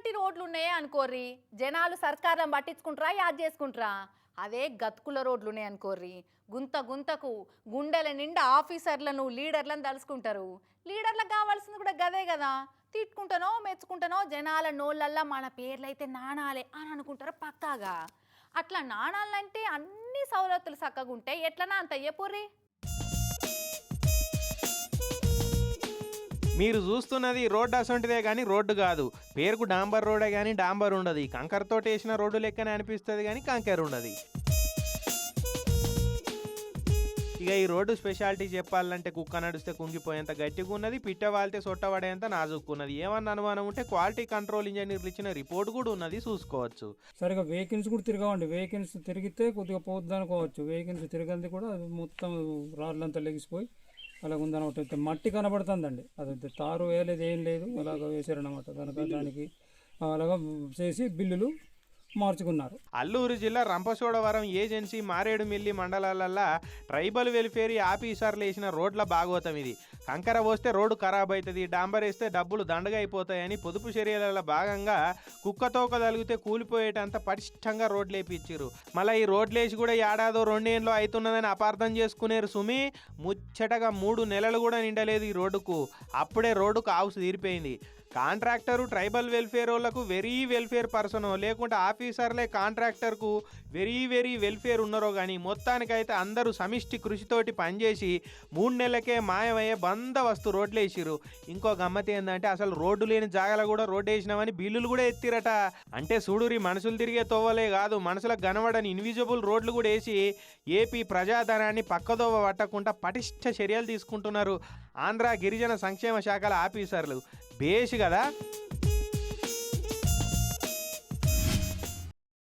చిన్నటి రోడ్లు ఉన్నాయే అనుకోర్రి, జనాలు సర్కారం పట్టించుకుంటారా యాద్ చేసుకుంటారా? అదే గతుకుల రోడ్లు ఉన్నాయి అనుకోర్రి, గుంత గుంతకు గుండెల నిండా ఆఫీసర్లను లీడర్లను తలుసుకుంటారు. లీడర్లకు కావాల్సింది కూడా గదే కదా, తిట్టుకుంటానో మెచ్చుకుంటానో జనాల నోళ్ళల్లా మన పేర్లైతే నాణాలే అని అనుకుంటారు పక్కాగా. అట్లా నాణాలంటే అన్ని సౌలతులు చక్కగా ఉంటాయి, ఎట్లనా అంత చెప్పుర్రి. మీరు చూస్తున్నది రోడ్డు అసొంటిదే కానీ రోడ్డు కాదు. పేరుకు డాంబర్ రోడే కానీ డాంబర్ ఉండదు. కంకరతో వేసిన రోడ్డు లెక్కనే అనిపిస్తుంది కానీ కంకర ఉండదు. ఇక ఈ రోడ్డు స్పెషాలిటీ చెప్పాలంటే కుక్క నడిస్తే కుంగిపోయేంత గట్టిగా ఉన్నది, పిట్ట వాళ్తే సొట్టబడేంత నాజుక్కున్నది. ఏమన్నా అనుమానం ఉంటే క్వాలిటీ కంట్రోల్ ఇంజనీర్లు ఇచ్చిన రిపోర్ట్ కూడా ఉన్నది, చూసుకోవచ్చు. సరిగా వెహికల్స్ కూడా తిరగవండి, వెహికల్స్ తిరిగితే కొద్దిగా పోద్ది అనుకోవచ్చు. వెహికల్స్ తిరగంది కూడా అది మొత్తం రాళ్ళంతా లెగిసిపోయి అలాగ ఉందన్నమాట. మట్టి కనబడుతుందండి, అది తారు వేయలేదు ఏం లేదు, అలాగ వేసారనమాట. దానికి అలాగా చేసి బిల్లులు మార్చుకున్నారు. అల్లూరు జిల్లా రంపచోడవరం ఏజెన్సీ మారేడుమిల్లి మండలాలల్లో ట్రైబల్ వెల్ఫేర్ ఆఫీసర్లు వేసిన రోడ్ల భాగవతం ఇది. కంకర పోస్తే రోడ్డు ఖరాబ్ అవుతుంది, డాంబర్ వేస్తే డబ్బులు దండగా అయిపోతాయని పొదుపు చర్యలలో భాగంగా కుక్కతోక తలిగితే కూలిపోయేటంత పటిష్టంగా రోడ్లు వేపించారు. మళ్ళీ ఈ రోడ్లు వేసి కూడా ఏడాదో 2 ఏళ్ళు అవుతున్నదని అపార్థం చేసుకునేరు సుమి. ముచ్చటగా 3 నెలలు కూడా నిండలేదు ఈ రోడ్డుకు, అప్పుడే రోడ్డుకు ఆవుసు తీరిపోయింది. కాంట్రాక్టరు ట్రైబల్ వెల్ఫేర్ వాళ్ళకు వెరీ వెల్ఫేర్ పర్సనో లేకుంటే ఆఫీసర్లే కాంట్రాక్టర్కు వెరీ వెల్ఫేర్ ఉన్నారో కానీ మొత్తానికైతే అందరూ సమిష్టి కృషితోటి పనిచేసి 3 నెలలకే మాయమయ్యే బందవస్తు రోడ్లు వేసిరు. ఇంకో గమ్మతి ఏంటంటే అసలు రోడ్డు లేని జాగాలో కూడా రోడ్డు వేసినామని బిల్లులు కూడా ఎత్తిరట. అంటే చూడురి, మనుషులు తిరిగే తోవలే కాదు, మనుషులకు కనబడని ఇన్విజిబుల్ రోడ్లు కూడా వేసి ఏపీ ప్రజాధనాన్ని పక్కదోవ పట్టకుండా పటిష్ట చర్యలు తీసుకుంటున్నారు ఆంధ్ర గిరిజన సంక్షేమ శాఖల ఆఫీసర్లు. బేష్ కదా.